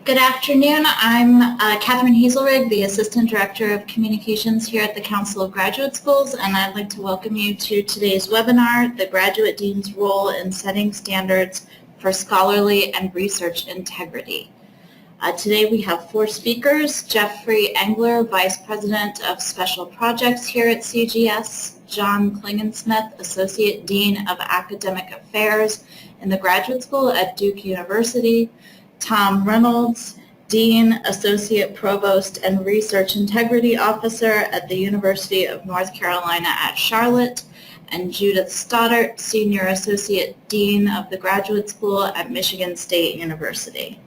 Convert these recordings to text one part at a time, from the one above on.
Good afternoon. I'm Catherine Hazelrig, the Assistant Director of Communications here at the Council of Graduate Schools, and I'd like to welcome you to today's webinar, The Graduate Dean's Role in Setting Standards for Scholarly and Research Integrity. Today we have four speakers: Jeffrey Engler, Vice President of Special Projects here at CGS, John Klingensmith, Associate Dean of Academic Affairs in the Graduate School at Duke University, Tom Reynolds, Dean, Associate Provost and Research Integrity Officer at the University of North Carolina at Charlotte, and Judith Stoddart, Senior Associate Dean of the Graduate School at Michigan State University.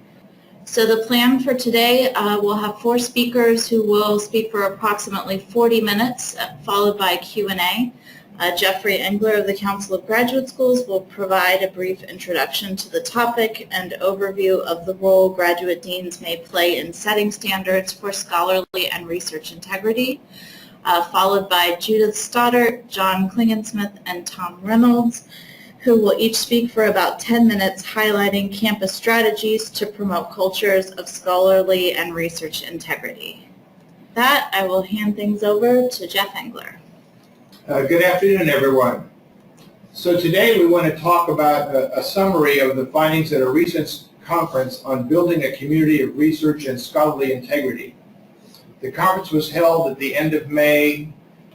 So the plan for today, we'll have four speakers who will speak for approximately 40 minutes, followed by Q&A. Jeffrey Engler of the Council of Graduate Schools will provide a brief introduction to the topic and overview of the role graduate deans may play in setting standards for scholarly and research integrity, followed by Judith Stoddart, John Klingensmith, and Tom Reynolds, who will each speak for about 10 minutes highlighting campus strategies to promote cultures of scholarly and research integrity. With that, I will hand things over to Jeff Engler. Good afternoon, everyone. So today we want to talk about a summary of the findings at a recent conference on building a community of research and scholarly integrity. The conference was held at the end of May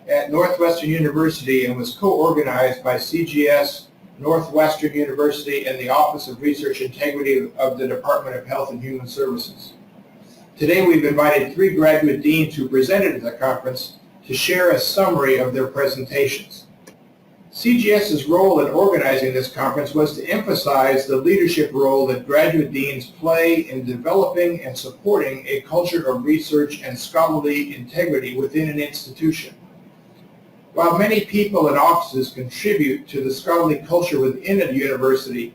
at Northwestern University and was co-organized by CGS, Northwestern University, and the Office of Research Integrity of the Department of Health and Human Services. Today we've invited three graduate deans who presented at the conference to share a summary of their presentations. CGS's role in organizing this conference was to emphasize the leadership role that graduate deans play in developing and supporting a culture of research and scholarly integrity within an institution. While many people and offices contribute to the scholarly culture within a university,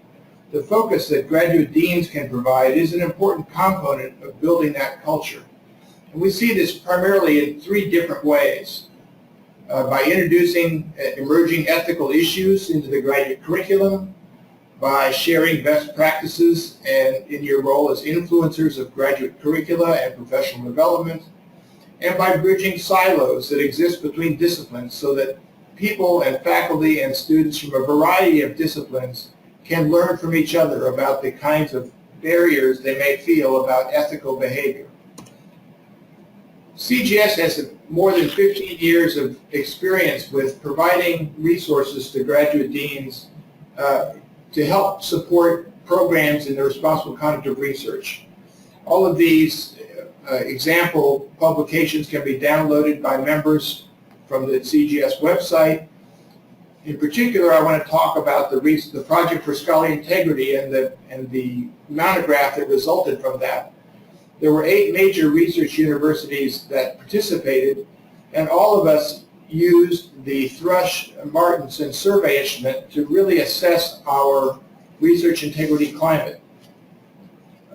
the focus that graduate deans can provide is an important component of building that culture. And we see this primarily in three different ways. By introducing emerging ethical issues into the graduate curriculum, by sharing best practices and in your role as influencers of graduate curricula and professional development, and by bridging silos that exist between disciplines so that people and faculty and students from a variety of disciplines can learn from each other about the kinds of barriers they may feel about ethical behavior. CGS has more than 15 years of experience with providing resources to graduate deans to help support programs in the responsible conduct of research. All of these example publications can be downloaded by members from the CGS website. In particular, I want to talk about the Project for Scholarly Integrity and the monograph that resulted from that. There were 8 major research universities that participated, and all of us used the Thrush-Martinson survey instrument to really assess our research integrity climate.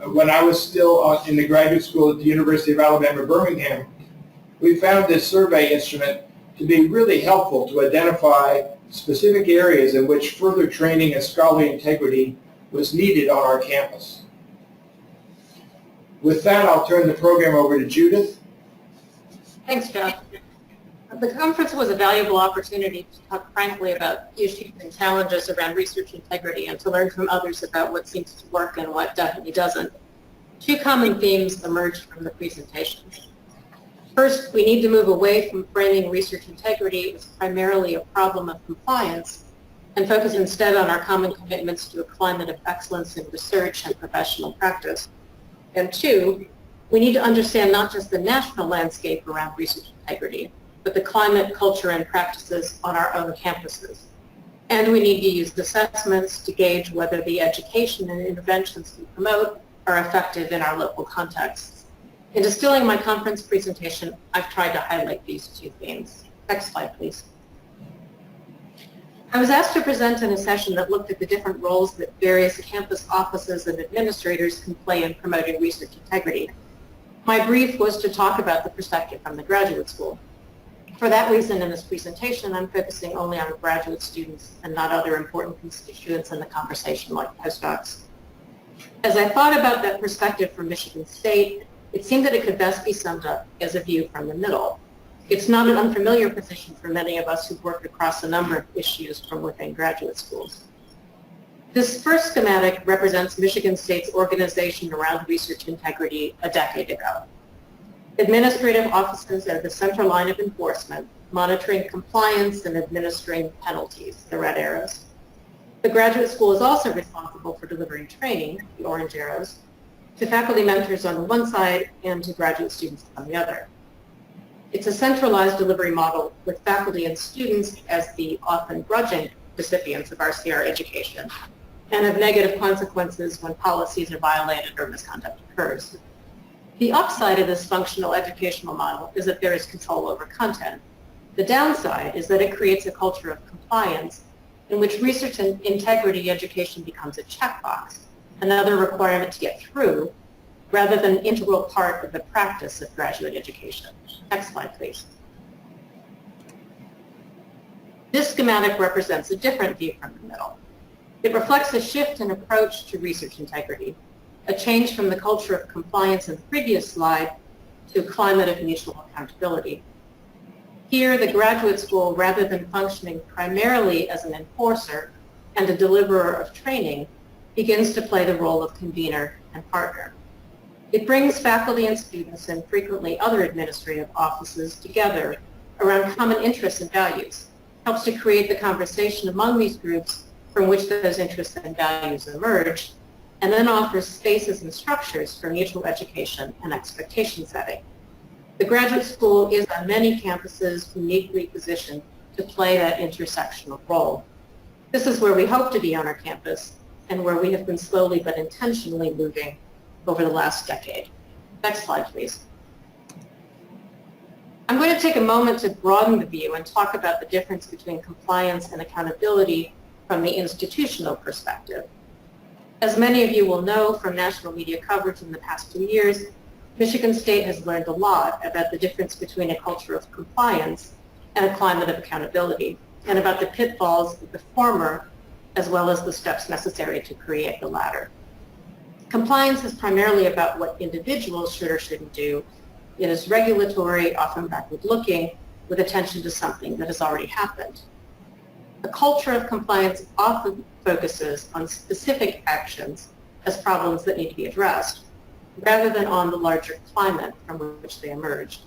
When I was still in the graduate school at the University of Alabama, Birmingham, we found this survey instrument to be really helpful to identify specific areas in which further training in scholarly integrity was needed on our campus. With that, I'll turn the program over to Judith. Thanks, Jeff. The conference was a valuable opportunity to talk frankly about issues and challenges around research integrity and to learn from others about what seems to work and what definitely doesn't. 2 common themes emerged from the presentations. First, we need to move away from framing research integrity as primarily a problem of compliance and focus instead on our common commitments to a climate of excellence in research and professional practice. And 2, we need to understand not just the national landscape around research integrity, but the climate, culture, and practices on our own campuses. And we need to use assessments to gauge whether the education and interventions we promote are effective in our local contexts. In distilling my conference presentation, I've tried to highlight these 2 themes. Next slide, please. I was asked to present in a session that looked at the different roles that various campus offices and administrators can play in promoting research integrity. My brief was to talk about the perspective from the graduate school. For that reason, in this presentation, I'm focusing only on graduate students and not other important constituents in the conversation like postdocs. As I thought about that perspective from Michigan State, it seemed that it could best be summed up as a view from the middle. It's not an unfamiliar position for many of us who've worked across a number of issues from within graduate schools. This first schematic represents Michigan State's organization around research integrity a decade ago. Administrative offices are the central line of enforcement, monitoring compliance and administering penalties, the red arrows. The graduate school is also responsible for delivering training, the orange arrows, to faculty mentors on the one side and to graduate students on the other. It's a centralized delivery model with faculty and students as the often grudging recipients of RCR education and of negative consequences when policies are violated or misconduct occurs. The upside of this functional educational model is that there is control over content. The downside is that it creates a culture of compliance in which research and integrity education becomes a checkbox, another requirement to get through, rather than an integral part of the practice of graduate education. Next slide, please. This schematic represents a different view from the middle. It reflects a shift in approach to research integrity, a change from the culture of compliance in the previous slide to a climate of mutual accountability. Here, the graduate school, rather than functioning primarily as an enforcer and a deliverer of training, begins to play the role of convener and partner. It brings faculty and students and frequently other administrative offices together around common interests and values, helps to create the conversation among these groups from which those interests and values emerge, and then offers spaces and structures for mutual education and expectation setting. The graduate school is on many campuses uniquely positioned to play that intersectional role. This is where we hope to be on our campus and where we have been slowly but intentionally moving over the last decade. Next slide, please. I'm going to take a moment to broaden the view and talk about the difference between compliance and accountability from the institutional perspective. As many of you will know from national media coverage in the past 2 years, Michigan State has learned a lot about the difference between a culture of compliance and a climate of accountability, and about the pitfalls of the former, as well as the steps necessary to create the latter. Compliance is primarily about what individuals should or shouldn't do. It is regulatory, often backward-looking, with attention to something that has already happened. A culture of compliance often focuses on specific actions as problems that need to be addressed, rather than on the larger climate from which they emerge.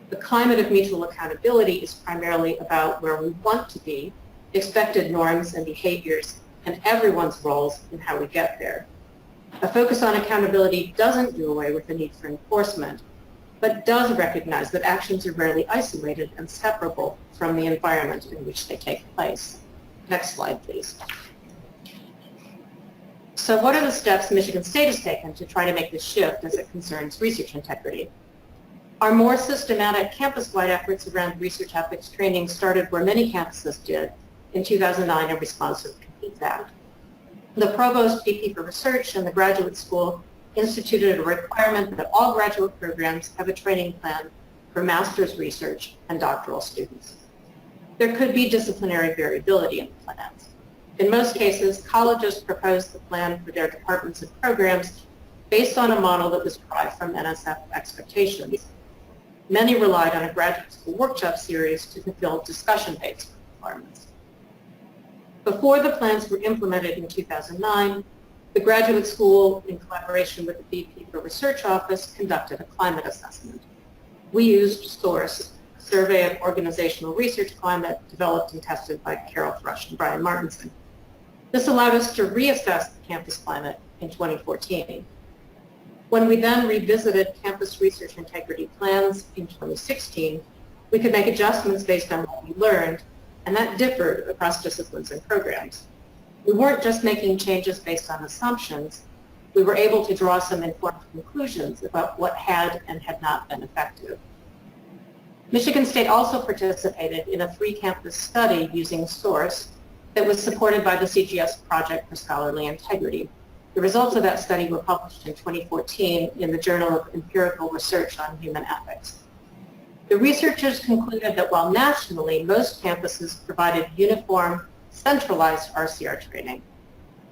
The climate of mutual accountability is primarily about where we want to be, expected norms and behaviors, and everyone's roles in how we get there. A focus on accountability doesn't do away with the need for enforcement, but does recognize that actions are rarely isolated and separable from the environment in which they take place. Next slide, please. So what are the steps Michigan State has taken to try to make this shift as it concerns research integrity? Our more systematic campus-wide efforts around research ethics training started where many campuses did in 2009 in response to the COMPETES Act. The Provost VP for Research and the Graduate School instituted a requirement that all graduate programs have a training plan for master's research and doctoral students. There could be disciplinary variability in the plans. In most cases, colleges proposed the plan for their departments and programs based on a model that was derived from NSF expectations. Many relied on a graduate school workshop series to fulfill discussion-based requirements. Before the plans were implemented in 2009, the graduate school, in collaboration with the VP for Research Office, conducted a climate assessment. We used SOURCE, a survey of organizational research climate, developed and tested by Carol Thrush and Brian Martinson. This allowed us to reassess the campus climate in 2014. When we then revisited campus research integrity plans in 2016, we could make adjustments based on what we learned, and that differed across disciplines and programs. We weren't just making changes based on assumptions. We were able to draw some informed conclusions about what had and had not been effective. Michigan State also participated in a 3-campus study using SOURCE that was supported by the CGS Project for Scholarly Integrity. The results of that study were published in 2014 in the Journal of Empirical Research on Human Ethics. The researchers concluded that while nationally most campuses provided uniform, centralized RCR training,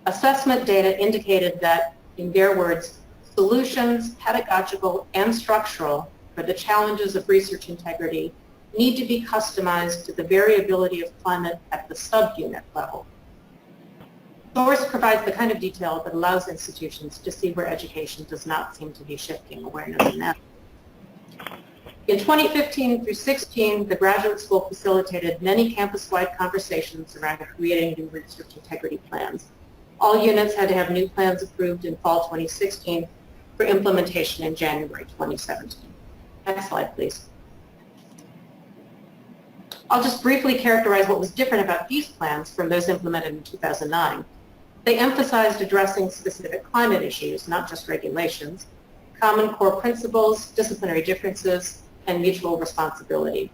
Assessment data indicated that, in their words, solutions, pedagogical and structural, for the challenges of research integrity need to be customized to the variability of climate at the subunit level. SOURCE provides the kind of detail that allows institutions to see where education does not seem to be shifting awareness in that. In 2015 through 16, the Graduate School facilitated many campus-wide conversations around creating new research integrity plans. All units had to have new plans approved in fall 2016 for implementation in January 2017. Next slide, please. I'll just briefly characterize what was different about these plans from those implemented in 2009. They emphasized addressing specific climate issues, not just regulations, common core principles, disciplinary differences, and mutual responsibility.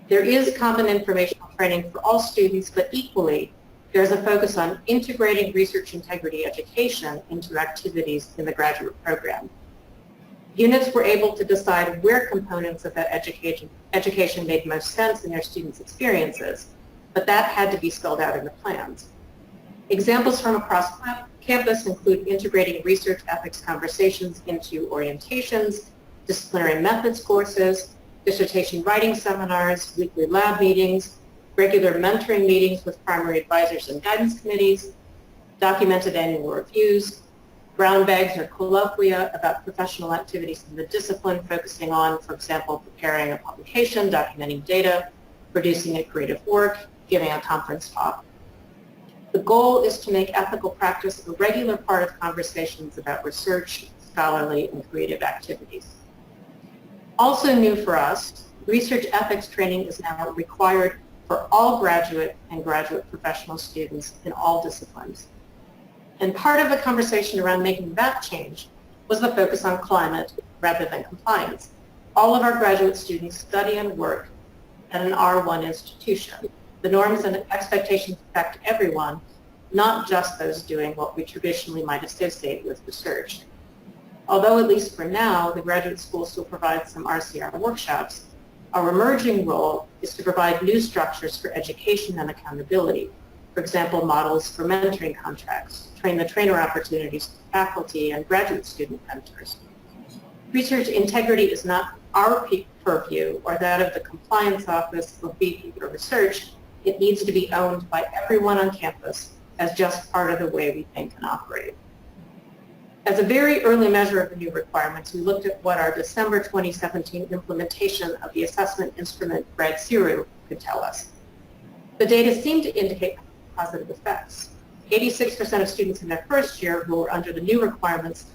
There is common informational training for all students, but equally, there's a focus on integrating research integrity education into activities in the graduate program. Units were able to decide where components of that education made most sense in their students' experiences, but that had to be spelled out in the plans. Examples from across campus include integrating research ethics conversations into orientations, disciplinary methods courses, dissertation writing seminars, weekly lab meetings, regular mentoring meetings with primary advisors and guidance committees, documented annual reviews, brown bags or colloquia about professional activities in the discipline focusing on, for example, preparing a publication, documenting data, producing a creative work, giving a conference talk. The goal is to make ethical practice a regular part of conversations about research, scholarly, and creative activities. Also new for us, research ethics training is now required for all graduate and graduate professional students in all disciplines. And part of the conversation around making that change was the focus on climate rather than compliance. All of our graduate students study and work at an R1 institution. The norms and expectations affect everyone, not just those doing what we traditionally might associate with research. Although, at least for now, the graduate school still provides some RCR workshops, our emerging role is to provide new structures for education and accountability. For example, models for mentoring contracts, train-the-trainer opportunities for faculty and graduate student mentors. Research integrity is not our purview or that of the compliance office or VP for research. It needs to be owned by everyone on campus as just part of the way we think and operate. As a very early measure of the new requirements, we looked at what our December 2017 implementation of the assessment instrument GradZero could tell us. The data seemed to indicate positive effects. 86% of students in their first year who were under the new requirements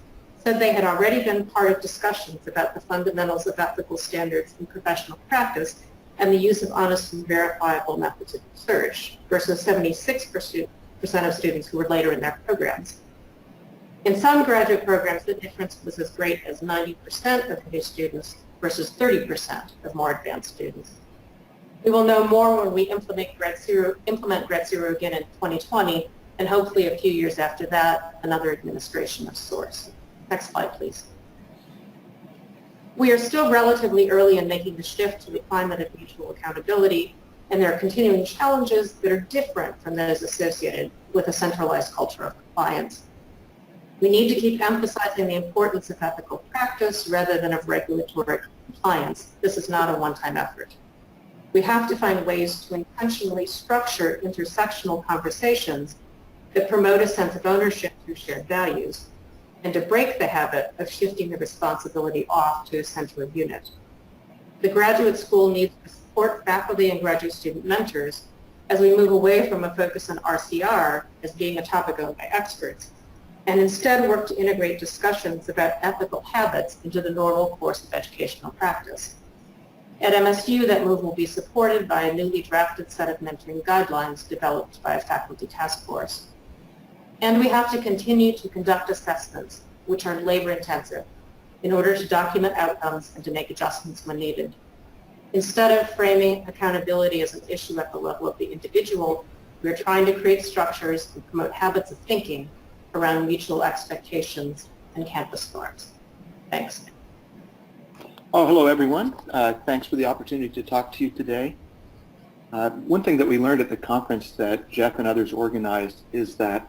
said they had already been part of discussions about the fundamentals of ethical standards in professional practice and the use of honest and verifiable methods of research, versus 76% of students who were later in their programs. In some graduate programs, the difference was as great as 90% of new students versus 30% of more advanced students. We will know more when we implement GradZero again in 2020, and hopefully a few years after that, another administration of SOURCE. Next slide, please. We are still relatively early in making the shift to the climate of mutual accountability, and there are continuing challenges that are different from those associated with a centralized culture of compliance. We need to keep emphasizing the importance of ethical practice rather than of regulatory compliance. This is not a one-time effort. We have to find ways to intentionally structure intersectional conversations that promote a sense of ownership through shared values, and to break the habit of shifting the responsibility off to a central unit. The graduate school needs to support faculty and graduate student mentors as we move away from a focus on RCR as being a topic owned by experts, and instead work to integrate discussions about ethical habits into the normal course of educational practice. At MSU, that move will be supported by a newly drafted set of mentoring guidelines developed by a faculty task force. And we have to continue to conduct assessments, which are labor-intensive, in order to document outcomes and to make adjustments when needed. Instead of framing accountability as an issue at the level of the individual, we are trying to create structures and promote habits of thinking around mutual expectations and campus norms. Thanks. Oh, hello, everyone. Thanks for the opportunity to talk to you today. One thing that we learned at the conference that Jeff and others organized is that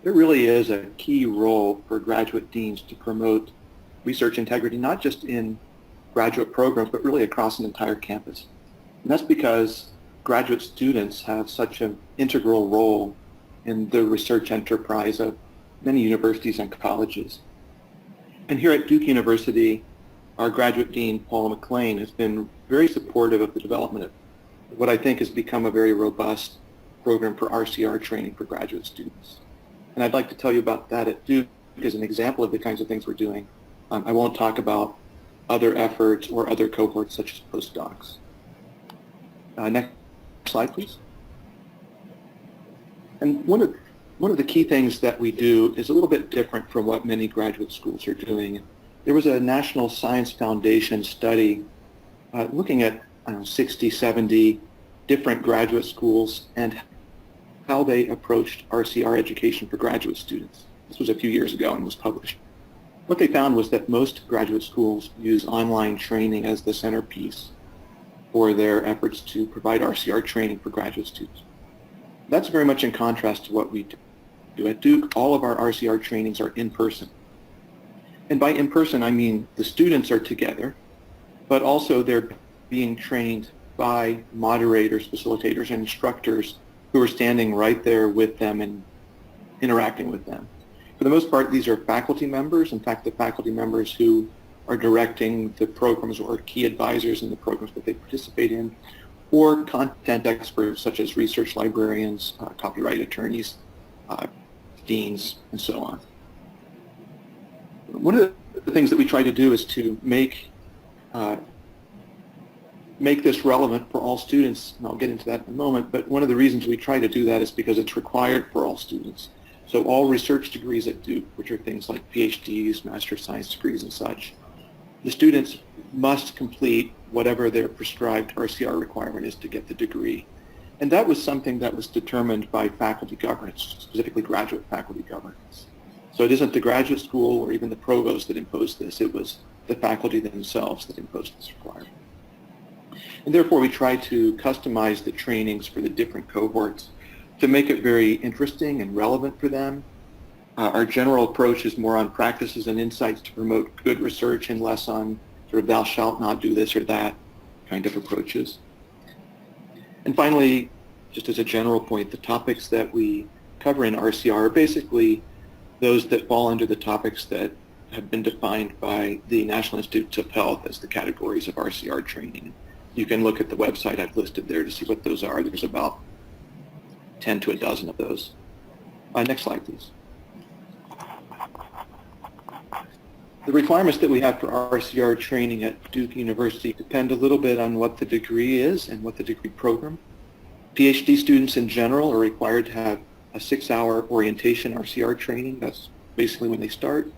there really is a key role for graduate deans to promote research integrity, not just in graduate programs, but really across an entire campus. And that's because graduate students have such an integral role in the research enterprise of many universities and colleges. And here at Duke University, our graduate dean, Paula McLean, has been very supportive of the development of what I think has become a very robust program for RCR training for graduate students. And I'd like to tell you about that at Duke as an example of the kinds of things we're doing. I won't talk about other efforts or other cohorts such as postdocs. Next slide, please. And one of the key things that we do is a little bit different from what many graduate schools are doing. There was a National Science Foundation study looking at 60, 70 different graduate schools and how they approached RCR education for graduate students. This was a few years ago and was published. What they found was that most graduate schools use online training as the centerpiece for their efforts to provide RCR training for graduate students. That's very much in contrast to what we do. At Duke, all of our RCR trainings are in person. And by in person, I mean the students are together, but also they're being trained by moderators, facilitators, and instructors who are standing right there with them and interacting with them. For the most part, these are faculty members. In fact, the faculty members who are directing the programs or key advisors in the programs that they participate in, or content experts such as research librarians, copyright attorneys, deans, and so on. One of the things that we try to do is to make this relevant for all students, and I'll get into that in a moment, but one of the reasons we try to do that is because it's required for all students. So all research degrees at Duke, which are things like PhDs, Master of Science degrees and such, the students must complete whatever their prescribed RCR requirement is to get the degree. And that was something that was determined by faculty governance, specifically graduate faculty governance. So it isn't the graduate school or even the provost that imposed this, it was the faculty themselves that imposed this requirement. And therefore we try to customize the trainings for the different cohorts to make it very interesting and relevant for them. Our general approach is more on practices and insights to promote good research and less on sort of thou shalt not do this or that kind of approaches. And finally, just as a general point, the topics that we cover in RCR are basically those that fall under the topics that have been defined by the National Institutes of Health as the categories of RCR training. You can look at the website I've listed there to see what those are. There's about 10 to a dozen of those. Next slide, please. The requirements that we have for RCR training at Duke University depend a little bit on what the degree is and what the degree program. PhD students in general are required to have a 6-hour orientation RCR training. That's basically when they start,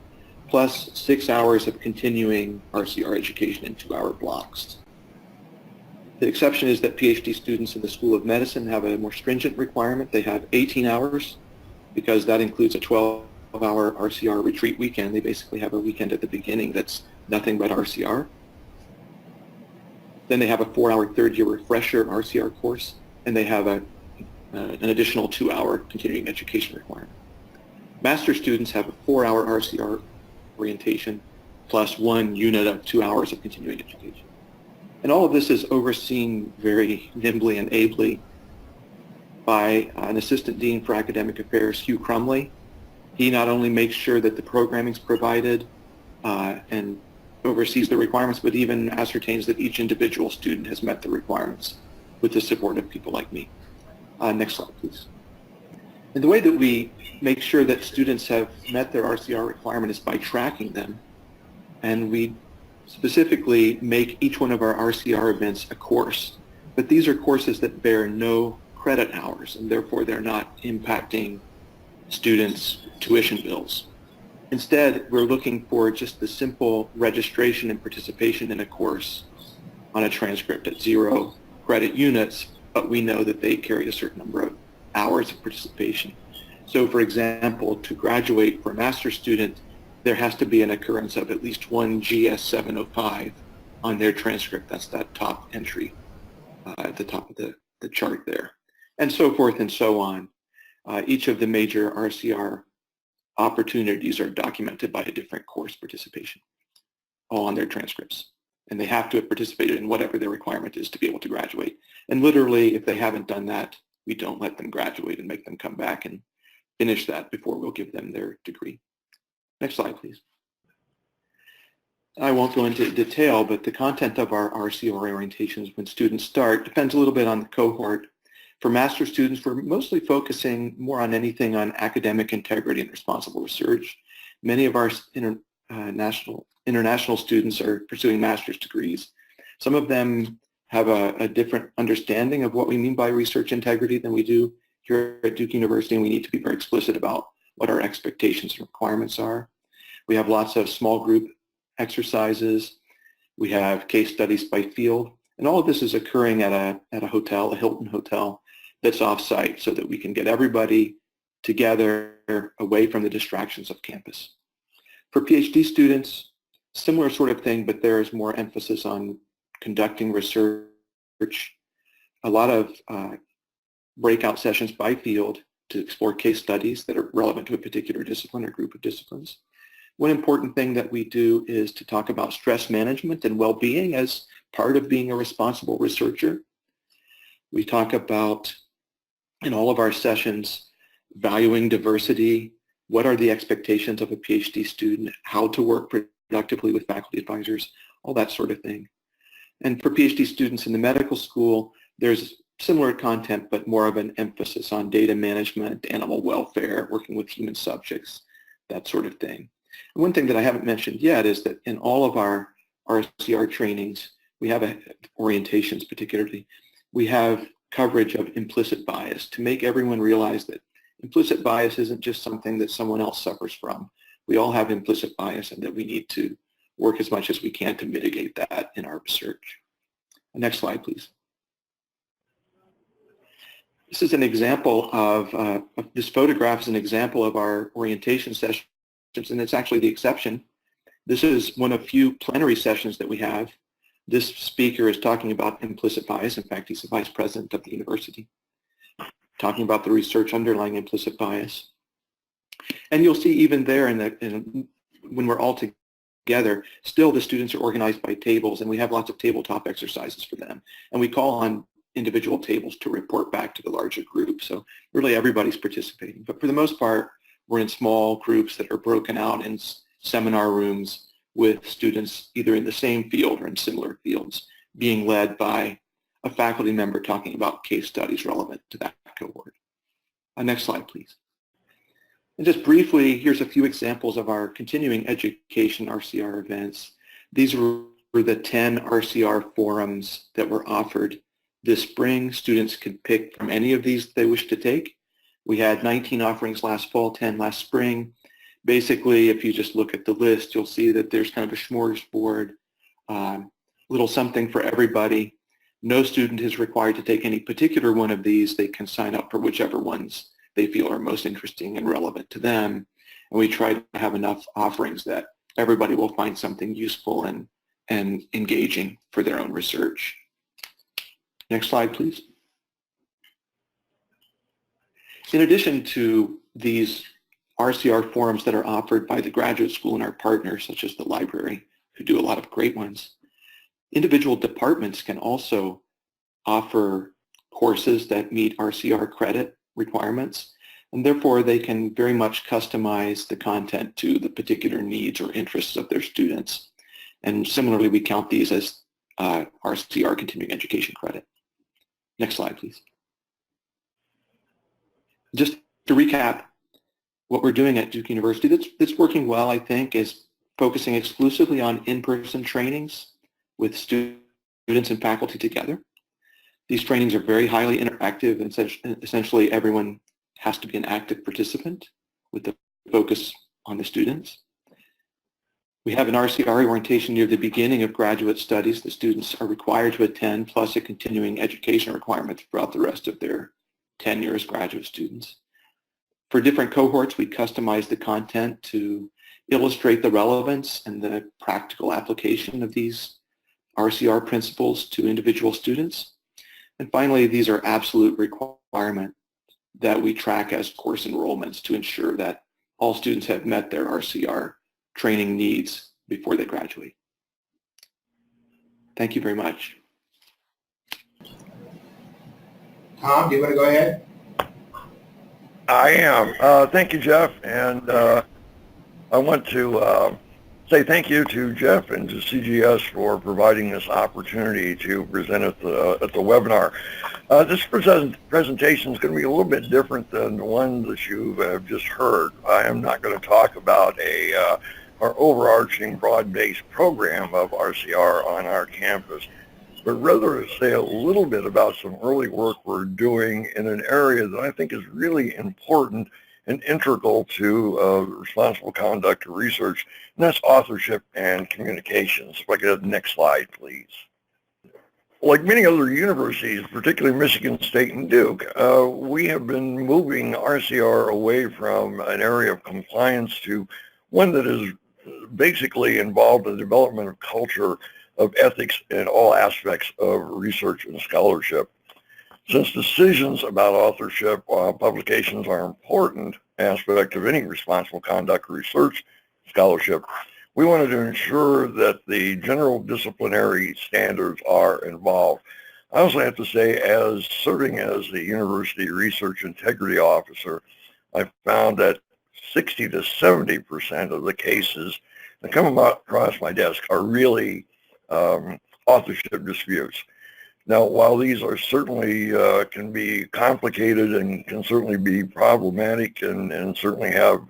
plus 6 hours of continuing RCR education in 2-hour blocks. The exception is that PhD students in the School of Medicine have a more stringent requirement. They have 18 hours because that includes a 12-hour RCR retreat weekend. They basically have a weekend at the beginning that's nothing but RCR. Then they have a 4-hour third-year refresher RCR course, and they have an additional 2-hour continuing education requirement. Master students have a 4-hour RCR orientation plus 1 unit of 2 hours of continuing education. And all of this is overseen very nimbly and ably by an Assistant Dean for Academic Affairs, Hugh Crumley. He not only makes sure that the programming is provided and oversees the requirements, but even ascertains that each individual student has met the requirements with the support of people like me. Next slide, please. And the way that we make sure that students have met their RCR requirement is by tracking them. And we specifically make each one of our RCR events a course. But these are courses that bear no credit hours, and therefore they're not impacting students' tuition bills. Instead, we're looking for just the simple registration and participation in a course on a transcript at 0 credit units, but we know that they carry a certain number of hours of participation. So for example, to graduate for a master's student, there has to be an occurrence of at least 1 GS 705 on their transcript. That's that top entry at the top of the chart there. And so forth and so on. Each of the major RCR opportunities are documented by a different course participation, all on their transcripts. And they have to have participated in whatever their requirement is to be able to graduate. And literally, if they haven't done that, we don't let them graduate and make them come back and finish that before we'll give them their degree. Next slide, please. I won't go into detail, but the content of our RCR orientations when students start depends a little bit on the cohort. For master's students, we're mostly focusing more on anything on academic integrity and responsible research. Many of our international students are pursuing master's degrees. Some of them have a different understanding of what we mean by research integrity than we do here at Duke University, and we need to be very explicit about what our expectations and requirements are. We have lots of small group exercises. We have case studies by field, and all of this is occurring at a hotel, a Hilton hotel, that's off-site so that we can get everybody together away from the distractions of campus. For PhD students, similar sort of thing, but there is more emphasis on conducting research, a lot of breakout sessions by field to explore case studies that are relevant to a particular discipline or group of disciplines. One important thing that we do is to talk about stress management and well-being as part of being a responsible researcher. We talk about, in all of our sessions, valuing diversity, what are the expectations of a PhD student, how to work productively with faculty advisors, all that sort of thing. And for PhD students in the medical school, there's similar content, but more of an emphasis on data management, animal welfare, working with human subjects, that sort of thing. And one thing that I haven't mentioned yet is that in all of our RCR trainings, we have orientations particularly, we have coverage of implicit bias to make everyone realize that implicit bias isn't just something that someone else suffers from. We all have implicit bias and that we need to work as much as we can to mitigate that in our research. Next slide, please. This is an example of, this photograph is an example of our orientation sessions, and it's actually the exception. This is one of few plenary sessions that we have. This speaker is talking about implicit bias. In fact, he's the vice president of the university, talking about the research underlying implicit bias. And you'll see even there when we're all together, still the students are organized by tables, and we have lots of tabletop exercises for them. And we call on individual tables to report back to the larger group. So really everybody's participating. But for the most part, we're in small groups that are broken out in seminar rooms with students either in the same field or in similar fields, being led by a faculty member talking about case studies relevant to that cohort. Next slide, please. And just briefly, here's a few examples of our continuing education RCR events. These were the 10 RCR forums that were offered this spring. Students could pick from any of these they wish to take. We had 19 offerings last fall, 10 last spring. Basically, if you just look at the list, you'll see that there's kind of a smorgasbord, little something for everybody. No student is required to take any particular one of these. They can sign up for whichever ones they feel are most interesting and relevant to them. And we try to have enough offerings that everybody will find something useful and engaging for their own research. Next slide, please. In addition to these RCR forums that are offered by the graduate school and our partners, such as the library, who do a lot of great ones, individual departments can also offer courses that meet RCR credit requirements, and therefore they can very much customize the content to the particular needs or interests of their students. And similarly, we count these as RCR continuing education credit. Next slide, please. Just to recap, what we're doing at Duke University that's working well, I think, is focusing exclusively on in-person trainings with students and faculty together. These trainings are very highly interactive, and essentially everyone has to be an active participant with the focus on the students. We have an RCR orientation near the beginning of graduate studies. The students are required to attend, plus a continuing education requirement throughout the rest of their tenure as graduate students. For different cohorts, we customize the content to illustrate the relevance and the practical application of these RCR principles to individual students. And finally, these are absolute requirements that we track as course enrollments to ensure that all students have met their RCR training needs before they graduate. Thank you very much. Tom, do you want to go ahead? I am. Thank you, Jeff. And I want to say thank you to Jeff and to CGS for providing this opportunity to present at the webinar. This presentation is going to be a little bit different than the one that you have just heard. I am not going to talk about our overarching broad-based program of RCR on our campus, but rather say a little bit about some early work we're doing in an area that I think is really important and integral to responsible conduct of research, and that's authorship and communications. If I could have the next slide, please. Like many other universities, particularly Michigan State and Duke, we have been moving RCR away from an area of compliance to one that is basically involved in the development of culture of ethics in all aspects of research and scholarship. Since decisions about authorship publications are an important aspect of any responsible conduct research scholarship, we wanted to ensure that the general disciplinary standards are involved. I also have to say, as serving as the University Research Integrity Officer, I found that 60 to 70% of the cases that come across my desk are really authorship disputes. Now, while these are certainly can be complicated and can certainly be problematic and certainly have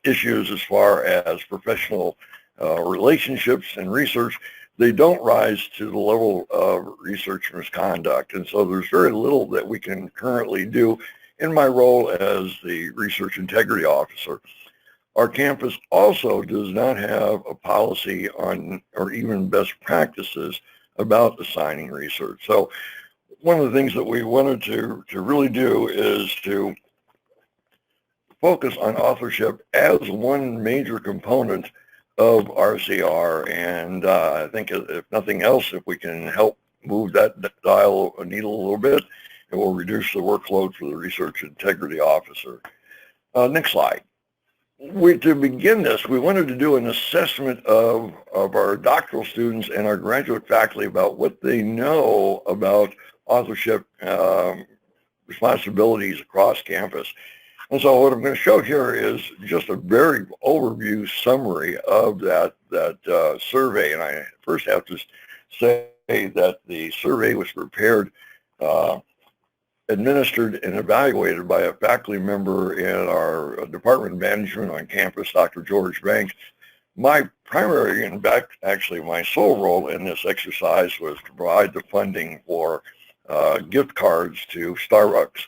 issues as far as professional relationships and research, they don't rise to the level of research misconduct. And so there's very little that we can currently do in my role as the Research Integrity Officer. Our campus also does not have a policy on or even best practices about assigning research. So one of the things that we wanted to really do is to focus on authorship as one major component of RCR. And I think if nothing else, if we can help move that needle a little bit, it will reduce the workload for the Research Integrity Officer. Next slide. To begin this, we wanted to do an assessment of our doctoral students and our graduate faculty about what they know about authorship responsibilities across campus. And so what I'm going to show here is just a very overview summary of that survey. And I first have to say that the survey was prepared, administered and evaluated by a faculty member in our Department of Management on campus, Dr. George Banks. My primary, and actually my sole role in this exercise was to provide the funding for gift cards to Starbucks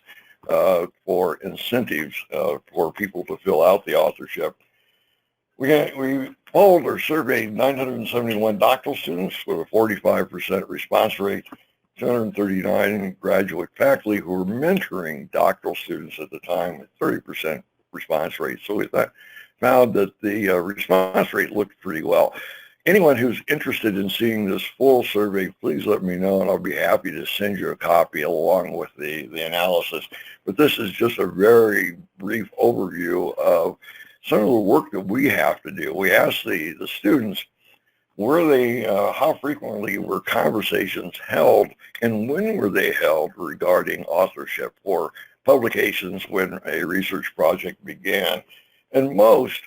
for incentives for people to fill out the authorship. We polled or surveyed 971 doctoral students with a 45% response rate, 239 graduate faculty who were mentoring doctoral students at the time with 30% response rate. So we found that the response rate looked pretty well. Anyone who's interested in seeing this full survey, please let me know and I'll be happy to send you a copy along with the analysis. But this is just a very brief overview of some of the work that we have to do. We asked the students, how frequently were conversations held and when were they held regarding authorship or publications when a research project began? And most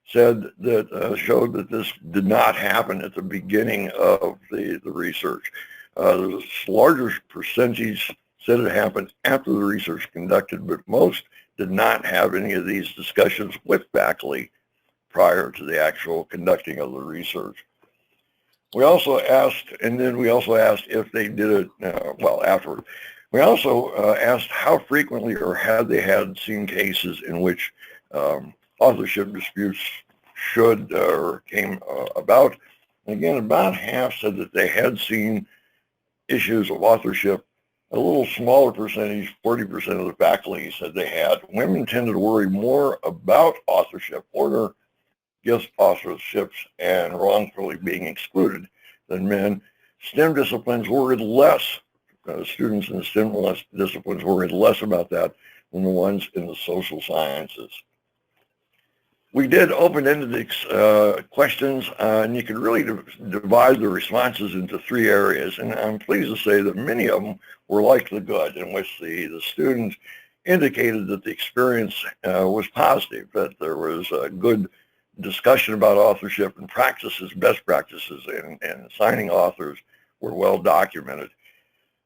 said that showed that this did not happen at the beginning of the research. The larger percentage said it happened after the research conducted, but most did not have any of these discussions with faculty prior to the actual conducting of the research. We also asked, and then we also asked if they did it, afterward. We also asked how frequently or had they seen cases in which authorship disputes came about. And again, about half said that they had seen issues of authorship. A little smaller percentage, 40% of the faculty said they had. Women tended to worry more about authorship or guest authorships and wrongfully being excluded than men. STEM disciplines worried less. Students in the STEM disciplines worried less about that than the ones in the social sciences. We did open-ended questions, and you could really divide the responses into 3 areas. And I'm pleased to say that many of them were like the good, in which the students indicated that the experience was positive, that there was a good discussion about authorship and practices, best practices, and assigning authors were well documented.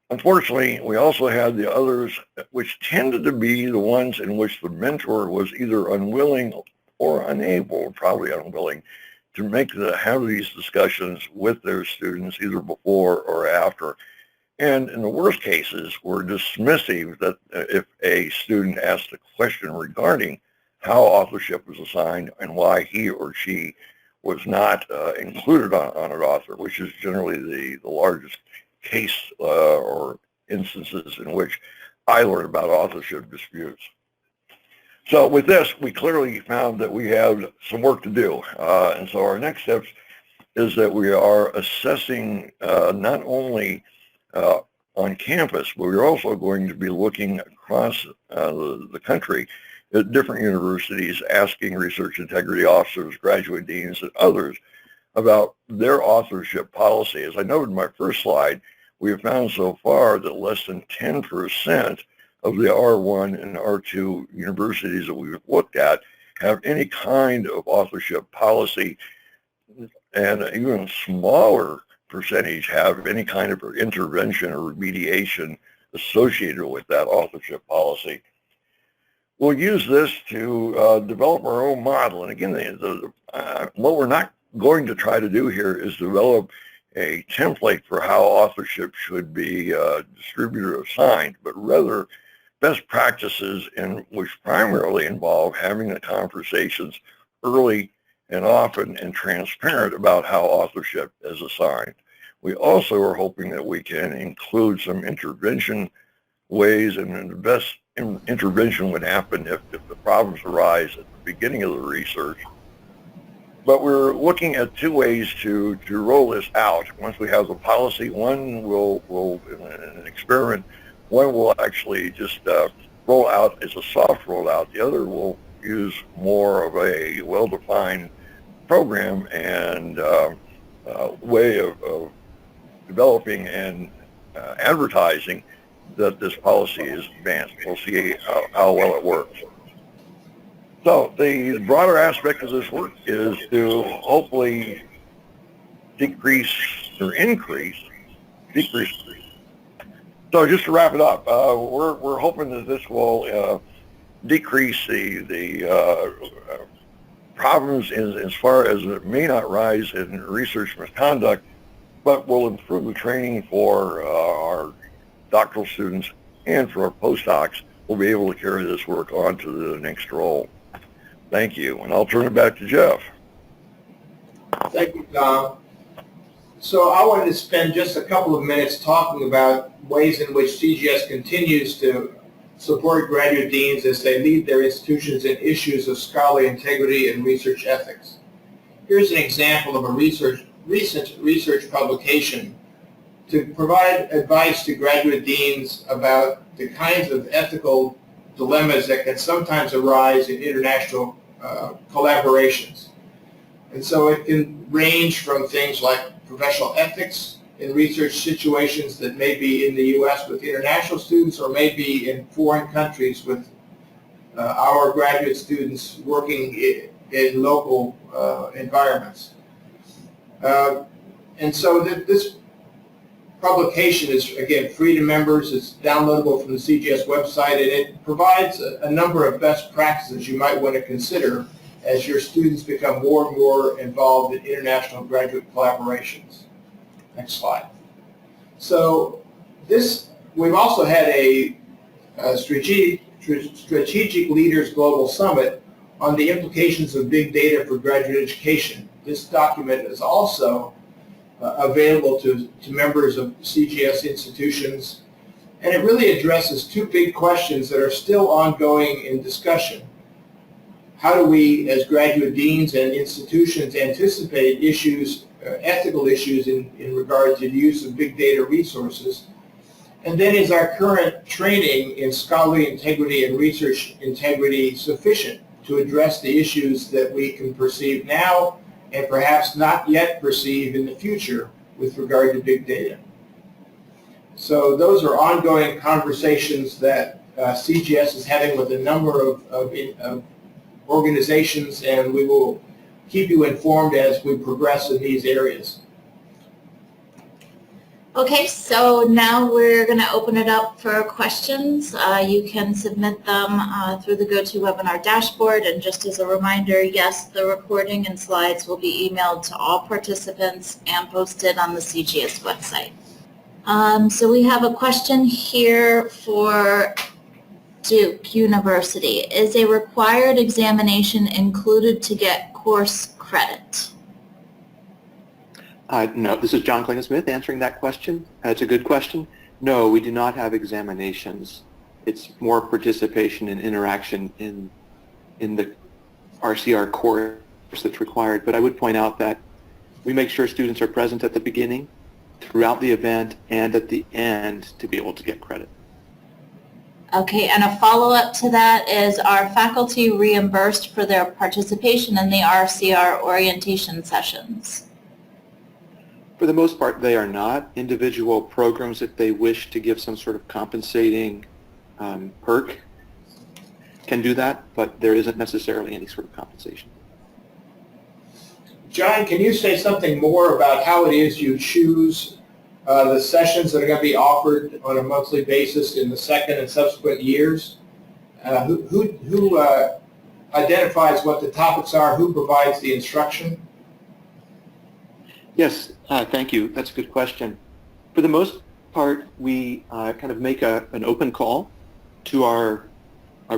Unfortunately, we also had the others, which tended to be the ones in which the mentor was either unwilling or unable, probably unwilling, to have these discussions with their students either before or after. And in the worst cases, were dismissive that if a student asked a question regarding how authorship was assigned and why he or she was not included on an author, which is generally the largest case or instances in which I learned about authorship disputes. So with this, we clearly found that we have some work to do. And so our next steps is that we are assessing not only on campus, but we're also going to be looking across the country at different universities, asking research integrity officers, graduate deans, and others about their authorship policy. As I noted in my first slide, we have found so far that less than 10% of the R1 and R2 universities that we've looked at have any kind of authorship policy, and an even smaller percentage have any kind of intervention or remediation associated with that authorship policy. We'll use this to develop our own model. And again, what we're not going to try to do here is develop a template for how authorship should be distributed or assigned, but rather best practices which primarily involve having the conversations early and often and transparent about how authorship is assigned. We also are hoping that we can include some intervention ways, and the best intervention would happen if the problems arise at the beginning of the research. But we're looking at 2 ways to roll this out. Once we have the policy, one will in an experiment, one will actually just roll out as a soft rollout. The other will use more of a well-defined program and way of developing and advertising that this policy is advanced. We'll see how well it works. So the broader aspect of this work is to hopefully decrease. So just to wrap it up, we're hoping that this will decrease the problems as far as it may not rise in research misconduct, but will improve the training for our doctoral students and for our postdocs. We'll be able to carry this work on to the next role. Thank you, and I'll turn it back to Jeff. Thank you, Tom. So I wanted to spend just a couple of minutes talking about ways in which CGS continues to support graduate deans as they lead their institutions in issues of scholarly integrity and research ethics. Here's an example of a recent research publication to provide advice to graduate deans about the kinds of ethical dilemmas that can sometimes arise in international collaborations. And so it can range from things like professional ethics in research situations that may be in the U.S. with international students, or may be in foreign countries with our graduate students working in local environments. And so this publication is, again, free to members. It's downloadable from the CGS website, and it provides a number of best practices you might want to consider as your students become more and more involved in international graduate collaborations. Next slide. So we've also had a Strategic Leaders Global Summit on the implications of big data for graduate education. This document is also available to members of CGS institutions, and it really addresses 2 big questions that are still ongoing in discussion. How do we, as graduate deans and institutions, anticipate issues, ethical issues in regard to the use of big data resources? And then, is our current training in scholarly integrity and research integrity sufficient to address the issues that we can perceive now and perhaps not yet perceive in the future with regard to big data. So those are ongoing conversations that CGS is having with a number of organizations, and we will keep you informed as we progress in these areas. Okay, so now we're going to open it up for questions. You can submit them through the GoToWebinar dashboard, and just as a reminder, yes, the recording and slides will be emailed to all participants and posted on the CGS website. So we have a question here for Duke University. Is a required examination included to get course credit? No, this is John Klingensmith answering that question. It's a good question. No, we do not have examinations. It's more participation and interaction in the RCR course that's required. But I would point out that we make sure students are present at the beginning, throughout the event, and at the end to be able to get credit. Okay, and a follow-up to that is, are faculty reimbursed for their participation in the RCR orientation sessions? For the most part, they are not. Individual programs, if they wish to give some sort of compensating perk, can do that, but there isn't necessarily any sort of compensation. John, can you say something more about how it is you choose the sessions that are going to be offered on a monthly basis in the second and subsequent years? Who identifies what the topics are? Who provides the instruction? Yes, thank you. That's a good question. For the most part, we kind of make an open call to our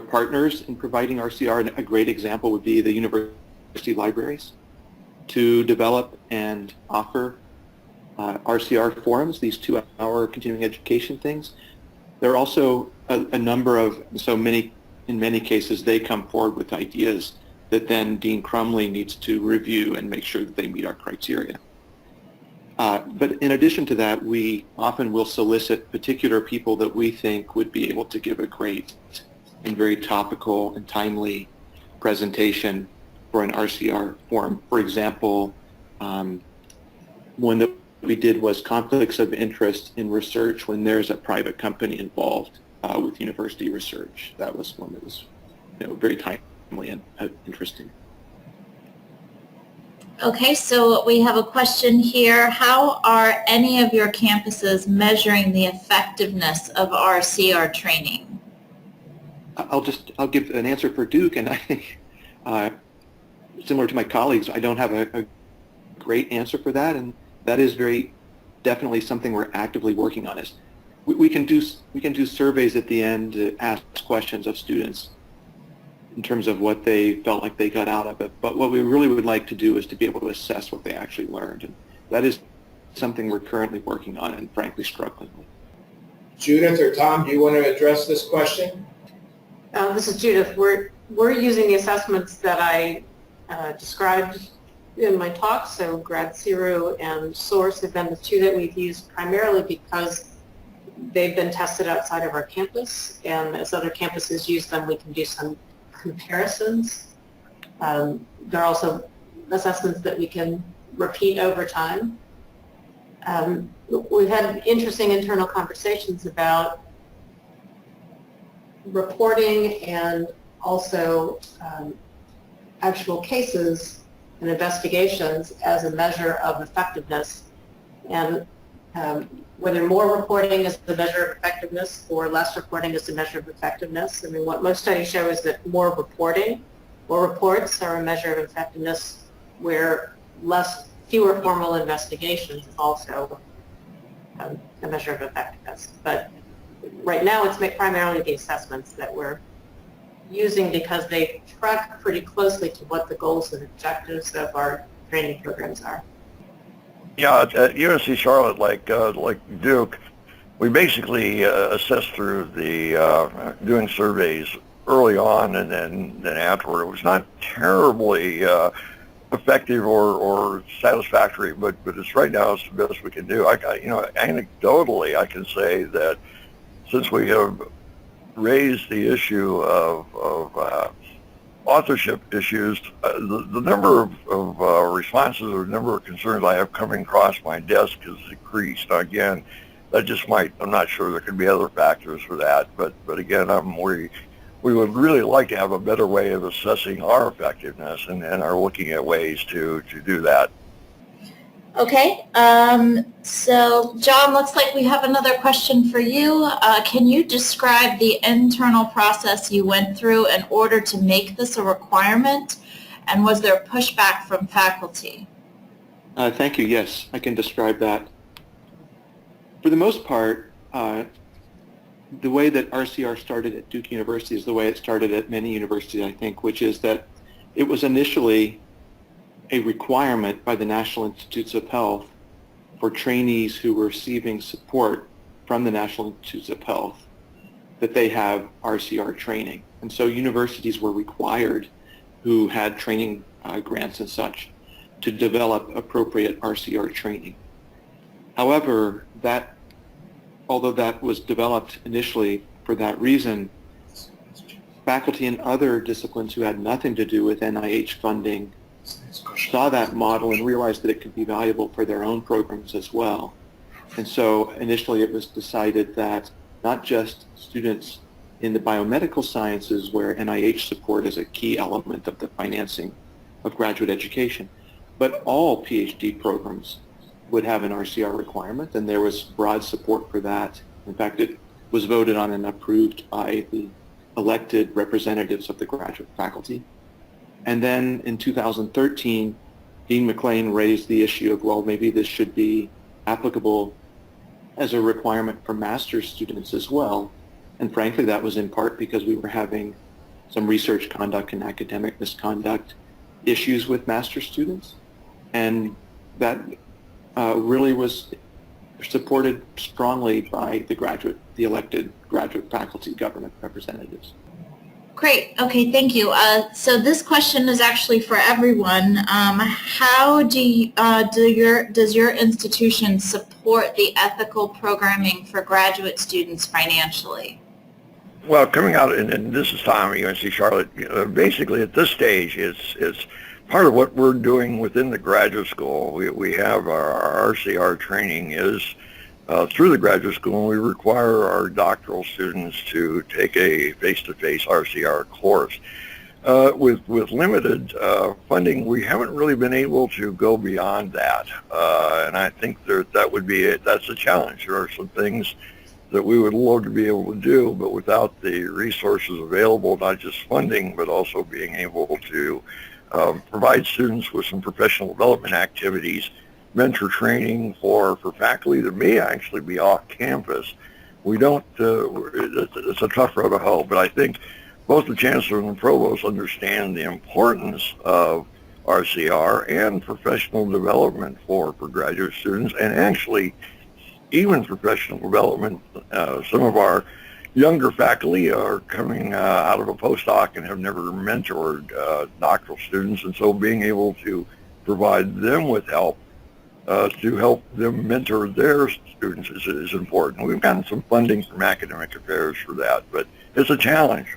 partners in providing RCR. And a great example would be the university libraries to develop and offer RCR forums, these 2-hour continuing education things. There are also a number of, in many cases, they come forward with ideas that then Dean Crumley needs to review and make sure that they meet our criteria. But in addition to that, we often will solicit particular people that we think would be able to give a great and very topical and timely presentation for an RCR forum. For example, one that we did was conflicts of interest in research when there's a private company involved with university research. That was one that was very timely and interesting. Okay, so we have a question here. How are any of your campuses measuring the effectiveness of RCR training? I'll give an answer for Duke, and I think similar to my colleagues, I don't have a great answer for that, and that is very definitely something we're actively working on. Is we can do surveys at the end to ask questions of students in terms of what they felt like they got out of it. But what we really would like to do is to be able to assess what they actually learned. And that is something we're currently working on and frankly struggling with. Judith or Tom, do you want to address this question? This is Judith. We're using the assessments that I described in my talk. So GradZero and SOURCE have been the two that we've used primarily because they've been tested outside of our campus. And as other campuses use them, we can do some comparisons. There are also assessments that we can repeat over time. We've had interesting internal conversations about reporting and also actual cases and investigations as a measure of effectiveness, and whether more reporting is the measure of effectiveness or less reporting is the measure of effectiveness. I mean, what most studies show is that more reporting, more reports are a measure of effectiveness, where fewer formal investigations is also a measure of effectiveness. But right now it's primarily the assessments that we're using because they track pretty closely to what the goals and objectives of our training programs are. Yeah, at UNC Charlotte, like Duke, we basically assess through the doing surveys early on and then afterward. It was not terribly effective or satisfactory, but it's right now it's the best we can do. Anecdotally, I can say that since we have raised the issue of authorship issues, the number of responses or number of concerns I have coming across my desk has decreased. Now, again, that just might, I'm not sure, there could be other factors for that, but again, we would really like to have a better way of assessing our effectiveness and are looking at ways to do that. Okay, so John, looks like we have another question for you. Can you describe the internal process you went through in order to make this a requirement, and was there pushback from faculty? Thank you. Yes, I can describe that. For the most part, the way that RCR started at Duke University is the way it started at many universities, I think, which is that it was initially a requirement by the National Institutes of Health for trainees who were receiving support from the National Institutes of Health that they have RCR training. And so universities were required, who had training grants and such, to develop appropriate RCR training. However, although that was developed initially for that reason, faculty in other disciplines who had nothing to do with NIH funding saw that model and realized that it could be valuable for their own programs as well. And so initially it was decided that not just students in the biomedical sciences, where NIH support is a key element of the financing of graduate education, but all PhD programs would have an RCR requirement, and there was broad support for that. In fact, it was voted on and approved by the elected representatives of the graduate faculty. And then in 2013, Dean McLean raised the issue of, well, maybe this should be applicable as a requirement for master's students as well. And frankly, that was in part because we were having some research conduct and academic misconduct issues with master's students. And that really was supported strongly by the elected graduate faculty government representatives. Great. Okay, thank you. So this question is actually for everyone. How does your institution support the ethical programming for graduate students financially? Well, coming out, and this is Tom at UNC Charlotte, basically at this stage, it's part of what we're doing within the graduate school. We have our RCR training is through the graduate school, and we require our doctoral students to take a face-to-face RCR course. With limited funding, we haven't really been able to go beyond that, and I think that's a challenge. There are some things that we would love to be able to do, but without the resources available, not just funding, but also being able to provide students with some professional development activities, mentor training for faculty that may actually be off campus. We don't, it's a tough road to hoe, but I think both the chancellor and the provost understand the importance of RCR and professional development for graduate students, and actually even professional development. Some of our younger faculty are coming out of a postdoc and have never mentored doctoral students, and so being able to provide them with help to help them mentor their students is important. We've gotten some funding from academic affairs for that, but it's a challenge.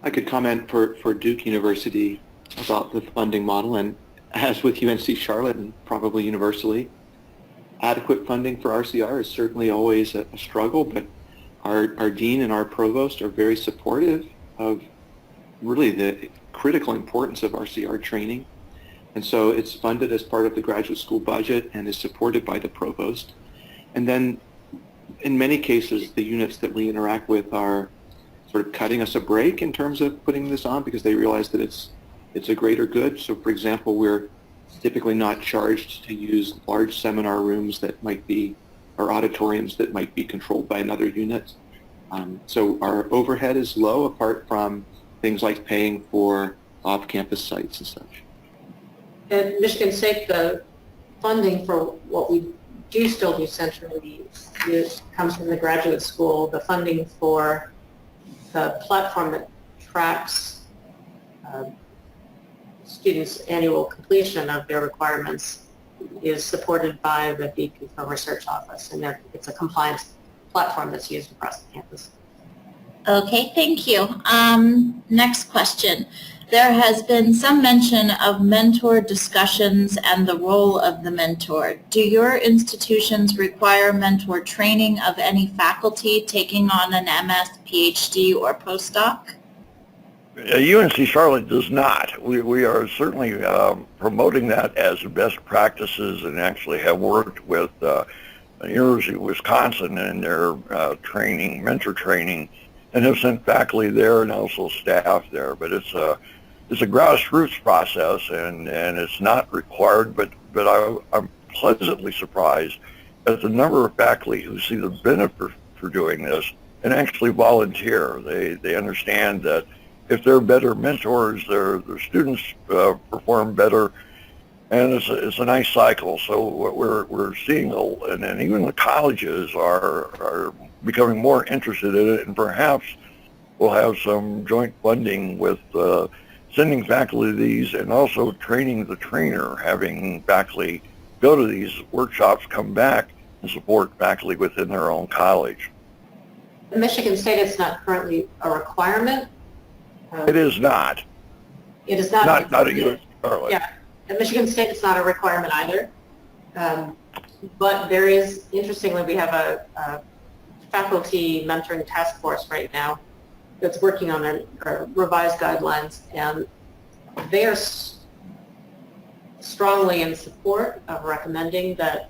I could comment for Duke University about the funding model, and as with UNC Charlotte and probably universally, adequate funding for RCR is certainly always a struggle, but our dean and our provost are very supportive of really the critical importance of RCR training. And so it's funded as part of the graduate school budget and is supported by the provost. And then in many cases, the units that we interact with are sort of cutting us a break in terms of putting this on because they realize that it's a greater good. So for example, we're typically not charged to use large seminar rooms that might be, or auditoriums that might be controlled by another unit. So our overhead is low apart from things like paying for off-campus sites and such. At Michigan State, the funding for what we do still do centrally comes from the graduate school. The funding for the platform that tracks students' annual completion of their requirements is supported by the Beak Confirm Research Office, and it's a compliance platform that's used across the campus. Okay, thank you. Next question. There has been some mention of mentor discussions and the role of the mentor. Do your institutions require mentor training of any faculty taking on an MS, PhD, or postdoc? UNC Charlotte does not. We are certainly promoting that as best practices, and actually have worked with the University of Wisconsin in their training, mentor training, and have sent faculty there and also staff there. But it's a grassroots process, and it's not required. But I'm pleasantly surprised at the number of faculty who see the benefit for doing this and actually volunteer. They understand that if they're better mentors, their students perform better, and it's a nice cycle. So what we're seeing, and even the colleges are becoming more interested in it, and perhaps we'll have some joint funding with sending faculty to these, and also training the trainer, having faculty go to these workshops, come back, and support faculty within their own college. In Michigan State, it's not currently a requirement. It is not. It is not. Not at UNC Charlotte. Yeah, at Michigan State, it's not a requirement either. But there is, interestingly, we have a faculty mentoring task force right now that's working on their revised guidelines, and they are strongly in support of recommending that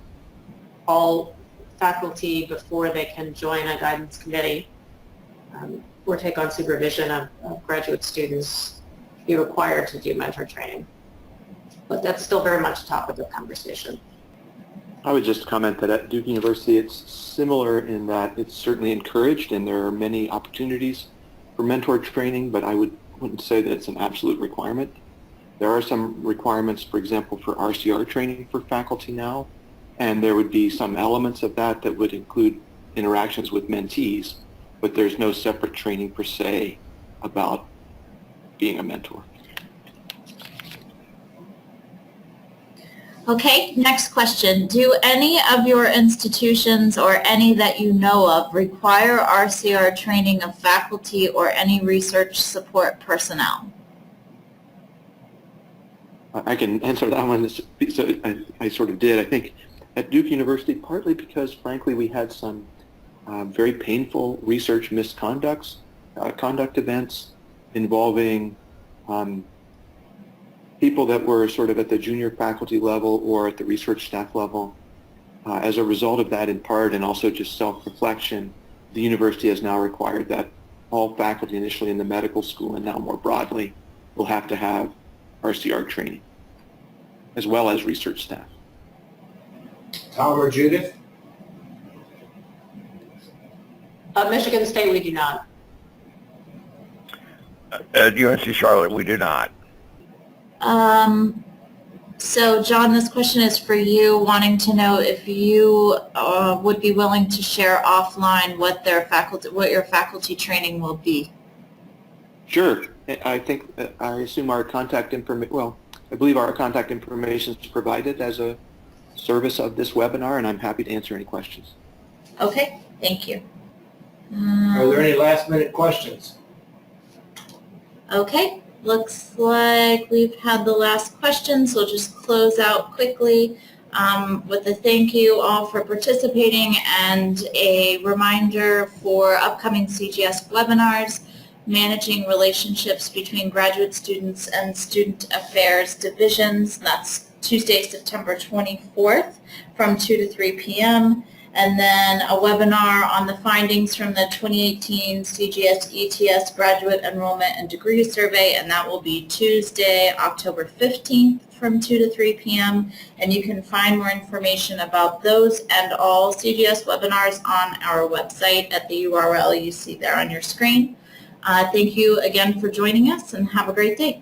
all faculty, before they can join a guidance committee or take on supervision of graduate students, be required to do mentor training. But that's still very much a topic of conversation. I would just comment that at Duke University it's similar in that it's certainly encouraged, and there are many opportunities for mentor training, but I wouldn't say that it's an absolute requirement. There are some requirements, for example, for RCR training for faculty now, and there would be some elements of that that would include interactions with mentees, but there's no separate training per se about being a mentor. Okay, next question. Do any of your institutions, or any that you know of, require RCR training of faculty or any research support personnel? I can answer that one. So I sort of did. I think at Duke University, partly because, frankly, we had some very painful research misconduct events involving people that were sort of at the junior faculty level or at the research staff level. As a result of that, in part, and also just self-reflection, the university has now required that all faculty initially in the medical school and now more broadly will have to have RCR training, as well as research staff. Tom or Judith? Michigan State, we do not. At UNC Charlotte, we do not. So John, this question is for you, wanting to know if you would be willing to share offline what your faculty training will be. Sure. I think, I assume our contact information, well, I believe our contact information is provided as a service of this webinar, and I'm happy to answer any questions. Okay, thank you. Are there any last-minute questions? Okay, looks like we've had the last question, so we'll just close out quickly with a thank you all for participating, and a reminder for upcoming CGS webinars: Managing Relationships Between Graduate Students and Student Affairs Divisions. That's Tuesday, September 24th from 2 to 3 p.m. And then a webinar on the findings from the 2018 CGS ETS Graduate Enrollment and Degree Survey, and that will be Tuesday, October 15th from 2 to 3 p.m. And you can find more information about those and all CGS webinars on our website at the URL you see there on your screen. Thank you again for joining us, and have a great day.